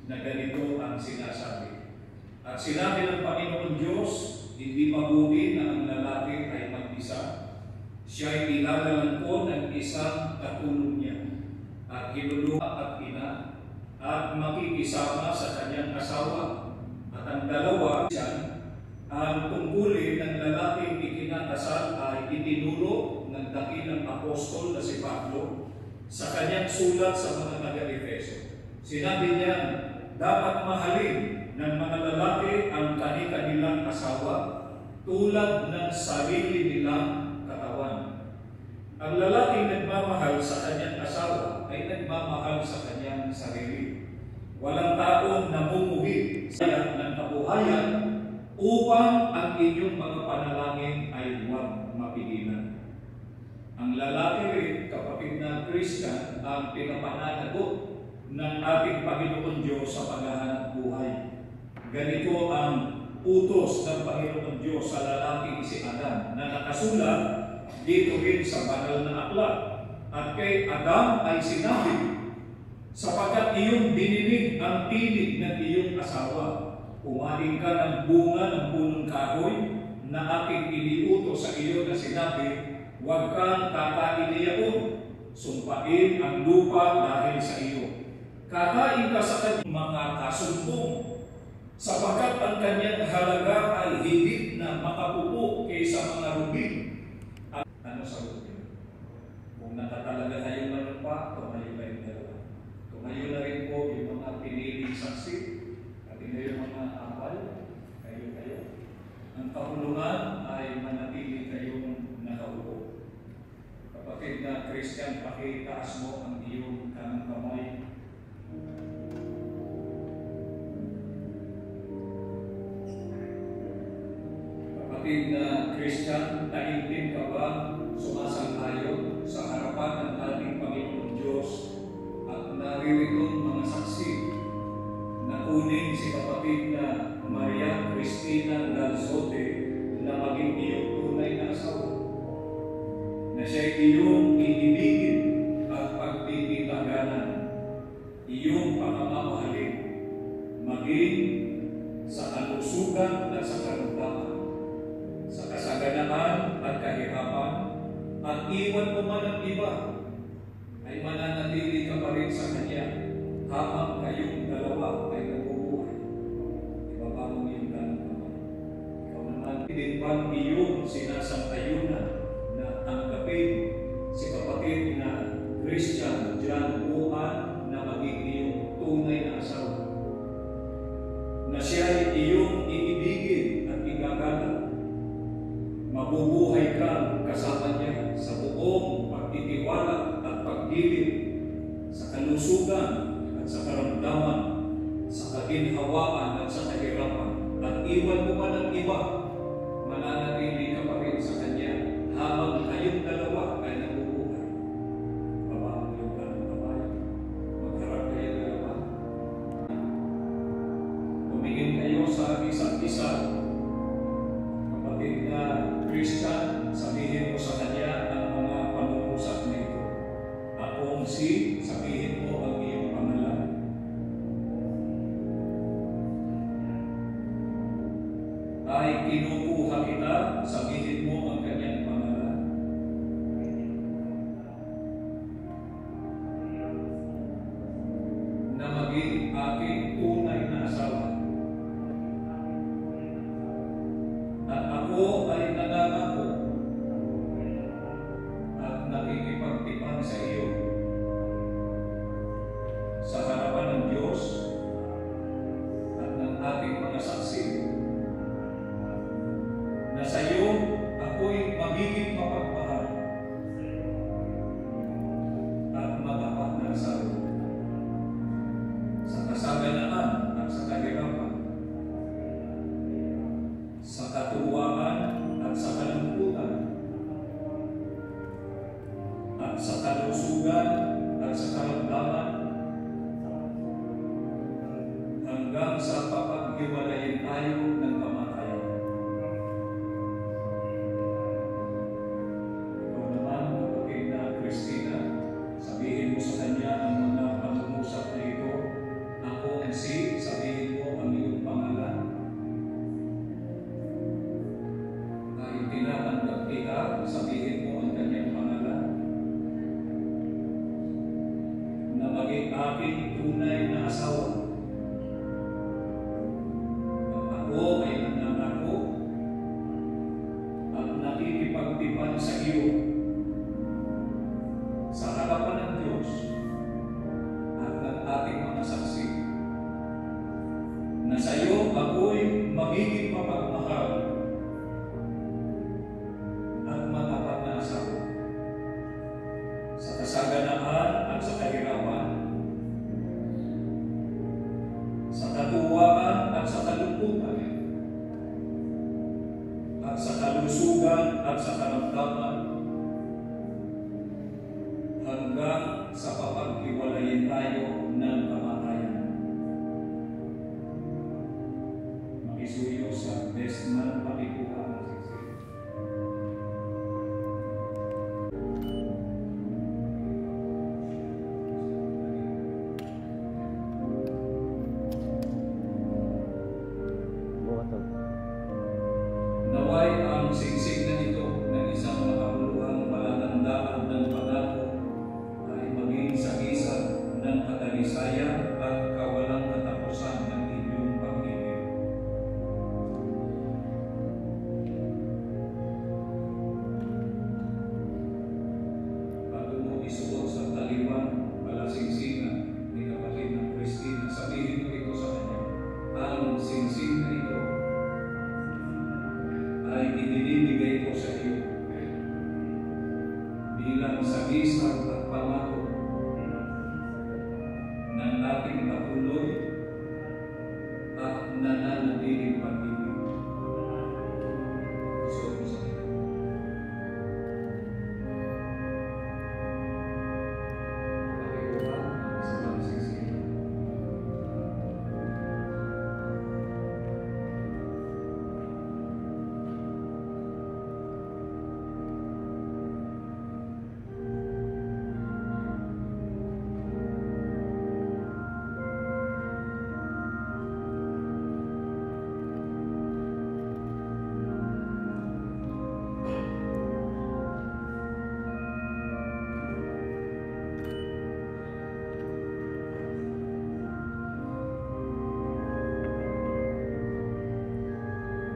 na ganito ang sinasabi. At sinabi ng Panginoon Diyos, hindi mabuti na ang lalaki ay mag-isa. Siya'y ilalalan ko ng isang katulong niya, at hinuluha at ina, at makikisama sa kanyang asawa. At ang dalawa, ang tungkulin ng lalaking ikinakasal ay itinuro ng dakilang apostol na si Pablo sa kanyang sulat sa mga taga-Efeso. Sinabi niya, dapat mahalin ng mga lalaki ang kani-kanilang asawa tulad ng sarili nilang katawan. Ang lalaking nagmamahal sa kanyang asawa ay nagmamahal sa kanyang sarili. Walang taong namumuhi sa ng kabuhayan upang ang inyong mga panalangin ay huwag mapigilan. Ang lalaki rin, kapatid na Christian, ang pinapananagot ng ating Panginoon Diyos sa paghahanap buhay. Ganito ang utos ng Panginoon Diyos sa lalaking si Adam na nakasulat dito rin sa banal na aklat. At kay Adam ay sinabi, sapagkat iyong dininig ang tinig ng iyong asawa, kumain ka ng bunga ng punong kahoy na aking iniutos sa iyo na sinabi, huwag kang kakain niyaon, sumpain ang lupa dahil sa iyo. Kakain ka sa kanyang mga kasumpong, sapagkat ang kanyang halaga ay higit na makapupo kaysa mga rubin. Ano sa rubin? Kung nakatalaga kayong manumpa, tumayo kayong dalawa. Tumayo na rin po yung mga piniling saksi, at hindi yung mga apal, kayo. Ang kahulungan ay manatili kayong nakaupo. Kapatid na Christian, pakitaas mo ang iyong kanang kamay. Kapatid na Christian, taimtim ka ba sumasang-ayon sa harapan ng ating Panginoon Diyos at naririto'ng mga saksi na kunin si kapatid na Maria Cristina Dalzote na maging iyong tunay na asawa, na siya'y iyong iibigin at pagtititaganan, iyong pangmamahalin, maging sa kalusugan at sa karamdaman, sa kasaganaan at kahirapan, at iwan mo man ang iba, ay mananatili ka pa rin sa Kanya habang kayong dalawa ay nabubuhay. Ibaba mo yung kanang kamay. Ikaw naman, din bang iyong sinasang-ayunan na tanggapin si kapatid na Christian John Juan na maging iyong tunay na asawa, na siya ay iyong iibigin at igagalang, mabubuhay ka kasama niya sa buong pagtitiwala at pagdilim, sa kalusugan at sa karamdaman, sa kaginhawaan at sa kahirapan, at iwan mo man ang iba, mananatili ka pa rin sa Kanya habang kayong dalawa ay nabubuhay. Baba mo yung kanang kamay, magharap kayo dalawa, tumingin kayo sa isa't isa. Kapatid na Christian, sabihin mo sa Kanya ang mga pangungusap na ito. Akong si, sabihin mo ang iyong pangalan. Ay kinukuha kita, sabihin mo ang kanyang pangalan. Na maging aking tunay na asawa. At ako ay nangangako at nakikipagtipan sa iyo sa harapan ng Diyos at ng ating mga saksi, na sa iyo ako'y magiging mapagmahal at matapat na asawa sa kasaganaan at sa kahirapan, sa katuwaan at sa kalungkutan, at sa kalusugan at sa karamdaman, hanggang sa papaghiwalayin tayo ng kamatayan. Ikaw naman, kapatid na Cristina, sabihin mo sa Kanya ang mga pangungusap na ito. Ako ang si, sa iyo sa harapan ng Diyos at ng ating mga saksi na sa iyo ako'y magiging mapagmahal at matapat na asawa sa kasaganaan at sa kahirapan, sa katuwaan at sa kalungkutan, at sa kalusugan at sa karamdaman, hanggang sa papaghiwalayin tayo ng kamatayan. Makisuyo sa Desman Pakikuha ng Siksik. Naway ang singsig na ito ng isang makabuluhang palatandaan ng pangako ay maging sagisag ng katalisayan at kawalang katapusan ng inyong pag-ibig. Bago mo isuot sa taliwan palasingsingan ni kapatid ng Christine, sabihin mo ito sa kanya, ang singsing na ito ay ibinibigay ko sa iyo bilang sagisag at pangako ng ating patuloy at nananatiling pag-ibig. So,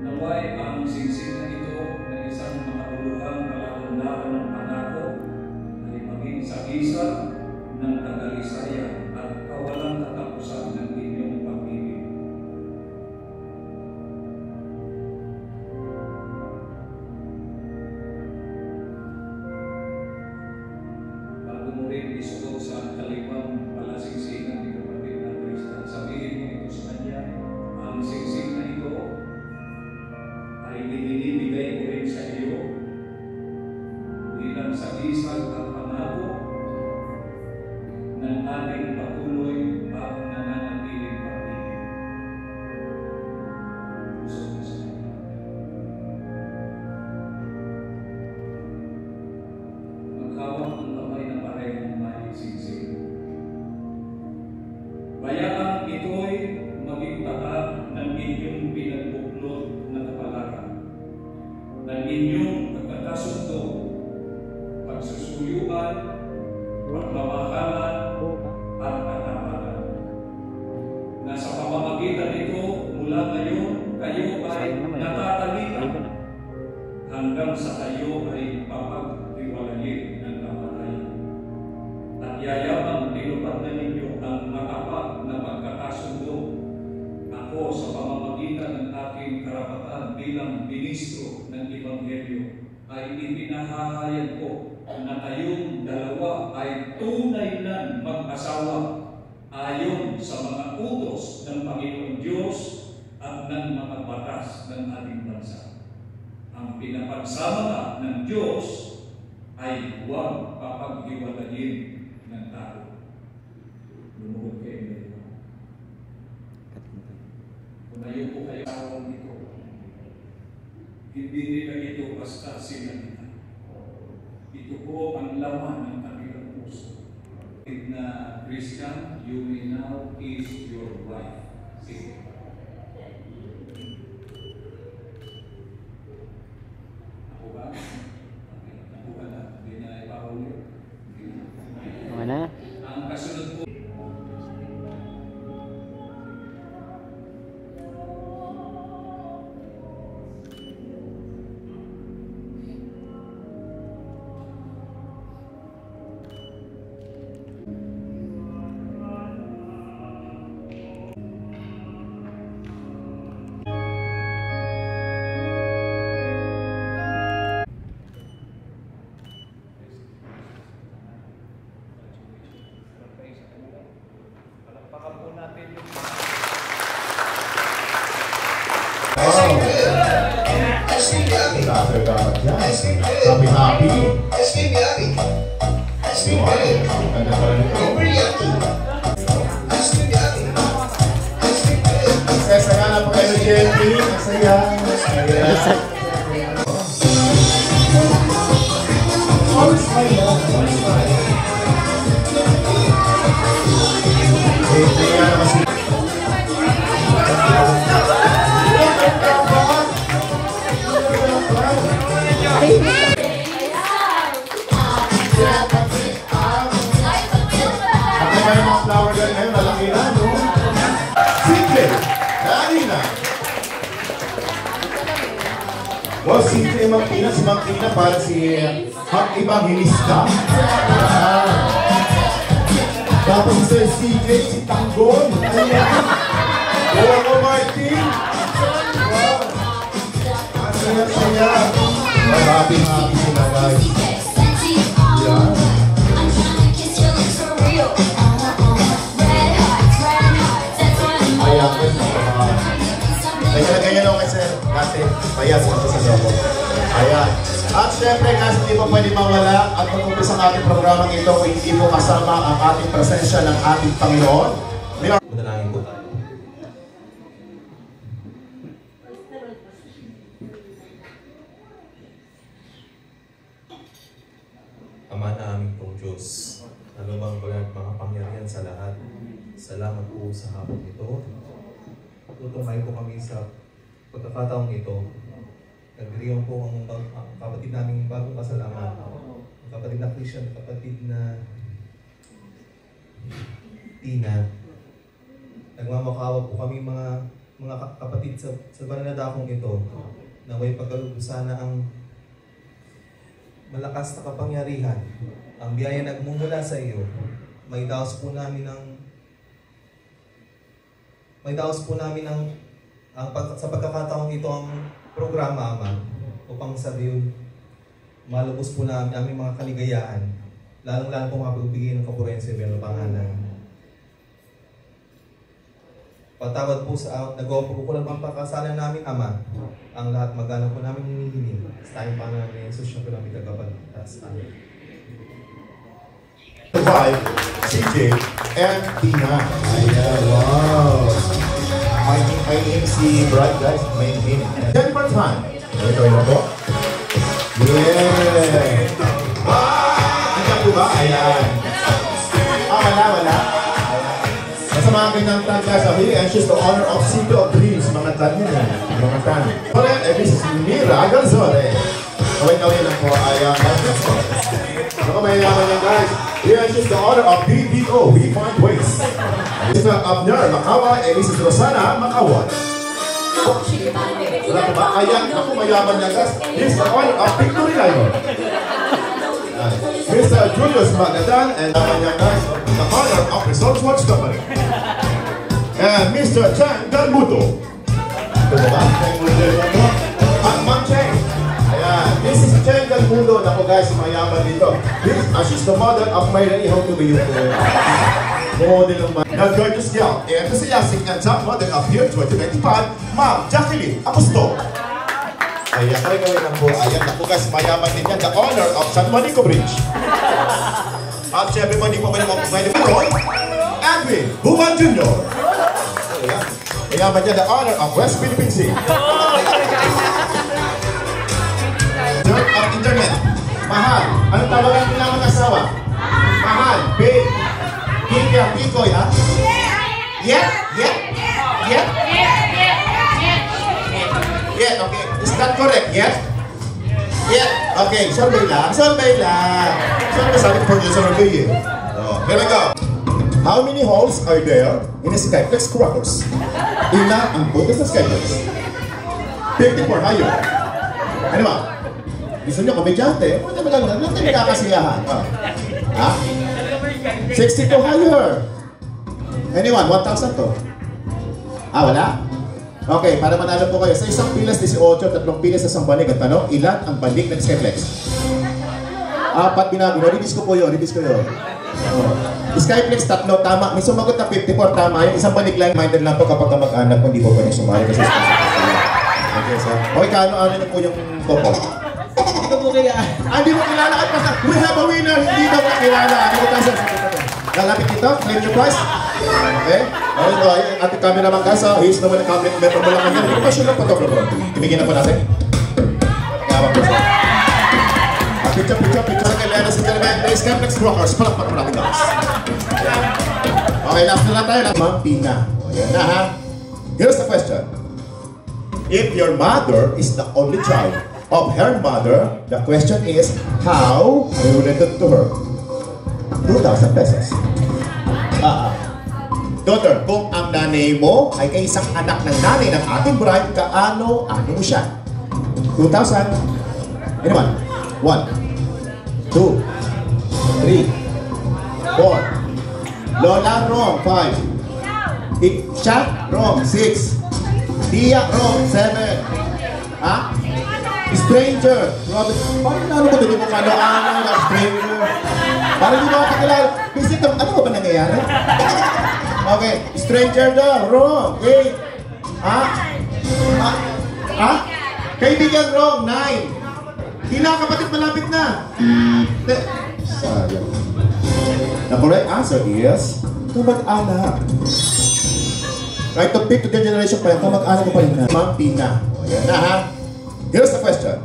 naway ang singsing na ito na isang makabuluhang palatandaan ng pangako ay maging sagisag ng katalisayan at kawalang katapusan ng inyong pag-ibig. Bago mo rin isuot sa kalibang palasingsingan ni kapatid na Christian, sabihin mo ito sa kanya, ang singsing na ito ay ibinibigay ko rin sa iyo bilang sagisag at pangako ng ating patuloy at nananatiling pag-ibig. Gusto ko sa kanya. Maghawak ng kamay na parehong may singsing. Bayaan ito'y maging tatak ng inyong pinagbuklod na kapalaran, ng inyong pagkakasundo, pagsusuyuan, pagmamahalan, at katapatan. Na sa pamamagitan nito, mula ngayon, kayo ay natatalitan hanggang sa kayo ay papaghiwalayin ng kamatayan. At yayamang tinupad na ninyo ang matapat na pagkakasundo. Ako sa pamamagitan ng aking karapatan bilang ministro ng Ebanghelyo ay ipinahahayag ko na kayong dalawa ay tunay ng mag-asawa ayon sa mga utos ng Panginoon Diyos at ng mga batas ng ating bansa. Ang pinapagsama ng Diyos ay huwag papaghiwalayin ng tao. Lumuhod kayo nito. Tumayo po kayo sa awang ito. Hindi nila ito basta sinabihan. Ito po ang laman ng kanilang puso. Na Christian, you may now kiss your wife. Sige. Ako ba? Ako ba na? Hindi na ipahuli. Mana? Ang kasunod po. Happy, happy. Ganda pala nito. Saya na po kayo, Jenny. Masaya. Wow, si Mangkina para si Evangelista. Tapos si Sir CJ, si Tanggol. Wow, ko Martin. Wow. Ang saya-saya. Happy sila guys. Yeah. Ganyan ako kasi dati payas ako sa loob. Ayan. At syempre guys, hindi po pwede mawala at mag-umpisa ang ating programang ito kung hindi po kasama ang ating presensya ng ating Panginoon. Manalangin po tayo. Ama namin pong Diyos, ano bang mga pangyarihan sa lahat, salamat po sa hapon ito. Tutungay po kami sa pagkakataong ito. Nagdiriyan po ang kapatid naming bagong kasalanan. Ang kapatid na Christian, kapatid na Tina. Nagmamakawa po kami mga kapatid sa bananadakong ito na may pagkaloob sana ang malakas na kapangyarihan. Ang biyaya nagmumula sa iyo. May daos po namin sa pagkakataong ito ang programa, Ama, upang sabihin, malubos po namin aming mga kaligayahan, lalong-lalo po mapagbigay ng kapurense ng pangalan. Patawad po sa nagawa po lang ang pagkasala namin, Ama, ang lahat magana po namin hinihiling. Sa tayong pangalan ni Jesus, siya po namin kagapaligtas. Amen. Five, CJ, and Tina. Ayan, wow. I name si Brad, guys. May name. Jennifer Tan. Ito yun po. Yeah. Andiyan po ba? Ayan. Wala. Nasa mga kinantan guys, I'm really anxious to honor of City of Dreams. Mga tan yun eh. Mga tan. Correct. This is Mira Gonzalez. Kawin lang po. Ayan. Ako mayayaman yan guys. We are just the honor of BBO, We Find Ways. Mr. Abner Makawa and Mrs. Rosana Makawan. Wala ko ba? Ayan, ako mayaman yan guys. This is the honor of Victory Lion. Mr. Julius Magadan and yan guys, the honor of Results Watch Company. And Mr. Chan Galmuto. Ito ba? At Ma'am Cheng. This is Chen Galmundo. Ako guys, mayaman dito. She's the mother of my Rani. How to be you? Model ng mga. The gorgeous girl, enthusiastic and top model of year 2025, Ma'am Jacqueline Aposto. Ayan, gawin lang po. Ayan, ako guys, mayaman din yan. The honor of San Juanico Bridge. At syempre mo, hindi po pwede Roy Edwin Buman Jr. Ayan, mayaman yan. The honor of West Philippine Sea. Of internet. Mahal. Anong tawagan nila mga asawa? Mahal. Babe. Kikya. Kikoy, ha? Yet? Okay. Is that correct? Yet? Okay. Survey lang. Survey, sabi ko producer of the year. Here we go. How many holes are there in a Skyflex crackers? Ina ang butas ng Skyflex. 54 higher. Ano ba? Gusto nyo komedyante? Pwede mo lang nagkakasiyahan. Ha? 62 higher. Anyone? 1,000 to? Wala? Okay, para manalo po kayo. Sa isang pilas 18, tatlong pilas sa isang banig. At tanong, ilan ang banig ng Skyflex? 4 binago. Release ko yun. Skyflex, 3, tama. May sumagot na 54, tama. Yung isang banig lang, minded lang po kapag mag-anak kung hindi po pwede sumali kasi Okay, sir. Okay, ano na po yung topo? Hindi ko po kaya. Hindi mo kilala at basta, we have a winner, hindi daw kakilala. Hindi ko tayo, lalapit dito, claim your prize. Okay? Okay, ating cameraman guys, he's naman ang camera member mo lang kanyan. Hindi ko pa sure na photographer. Ibigyan na po natin. Kaya po sir. Picture sa kailangan sa kailangan. Please, Camplex Rockers. Palakpak mo natin guys. Okay, last na lang tayo. Ma'am Pina. Ayan na ha. Here's the question. If your mother is the only child of her mother, the question is, how are you related to her? 2,000 pesos. Daughter, kung ang nanay mo ay kaisang anak ng nanay ng ating bride, kaano mo siya? 2,000. Anyone? 1, 2, 3, 4. Lola, wrong. 5. Siya, wrong. 6. Tia, wrong. 7. Ha? Stranger. Robert, parang ano ko din mo ano na stranger? Parang hindi mo kakilala. Visit, ano ba nangyayari? Okay. Stranger daw. Wrong. 8. Kaibigan, wrong. 9. Kapatid, malapit na. Sayang. The correct answer is kamag-anak. Right, to pick to the generation pa yan, kamag-anak mo pa rin na. Ma'am Pina. Ayan na ha. Here's the question.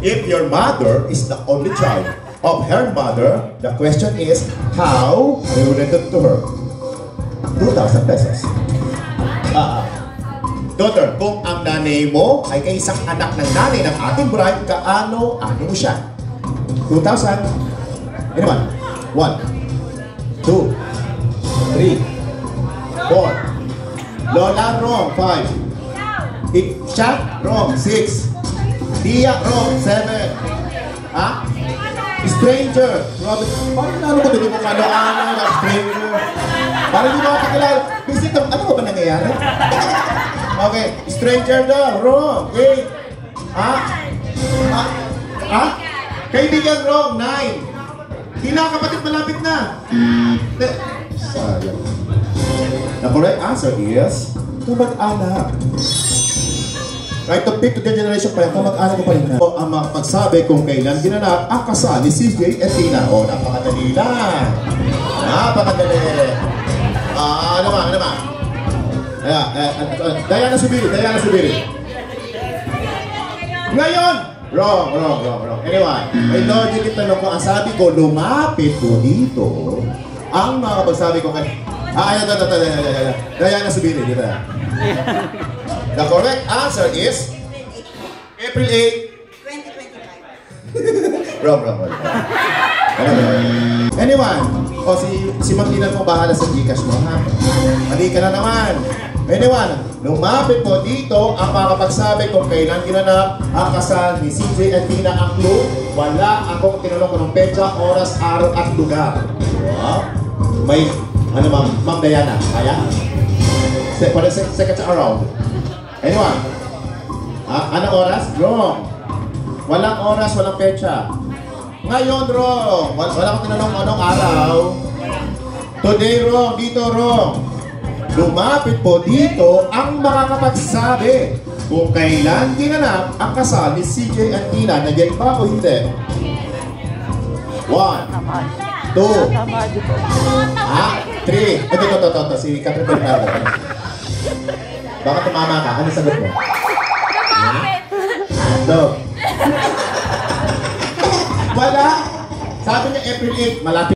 If your mother is the only child of her mother, the question is, how are you related to her? 2,000 pesos. Daughter, kung ang nanay mo ay kaisang anak ng nanay ng ating bride, kaano mo siya? 2,000. Anyone? 1, 2, 3, 4. Lola, wrong. 5. Siya, wrong. 6. Tia, wrong. 7. Ha? Stranger. Robert, parang ano ko din mo ano na stranger? Parang hindi mo kakilala. Visit, ano ba nangyayari? Okay, stranger daw, wrong. 8. Kaibigan, wrong. 9. Kapatid, malapit na. Sayang. The correct answer is kamag-anak. Right, to pick to the generation pa yan, kamag-anak mo pa rin na. Ang makapagsabi kung kailan ginanap ang kasal ni CJ at Tina. O, napakadali lang. Napakadali. Ano ba? Diana Subiri. Ngayon! Wrong. Anyway, may logic yung tanong ko. Ang sabi ko, lumapit ko dito. Ang makapagsabi ko kay... Diana Subiri, dito yan. The correct answer is... April 8... 2025. Wrong. Anyone? O si Magdinan mo bahala sa Gcash mo, ha? Mali ka na naman. Anyone? Lumapit mo dito ang makapagsabi kung kailan ginanap ang kasal ni CJ at Tina. Ang clue, wala akong tinanong ko ng petsa, oras, araw at lugar. Wow. May, Ma'am Diana, kaya? Second sa around. Anyone? Anong oras? Wrong. Walang oras, walang petsa. Ngayon, wrong. Wala akong tinanong anong araw. Today, wrong. Dito, wrong. Lumapit po dito ang makakapagsabi kung kailan ginanap ang kasal ni CJ at Tina. Nagyan ba o hindi? 1, 2, 3. Ito. Si Catherine Bernardo. Baka tumama ka. Ano sagot mo? Ito. Wala. Sabi niya April 8, malapit.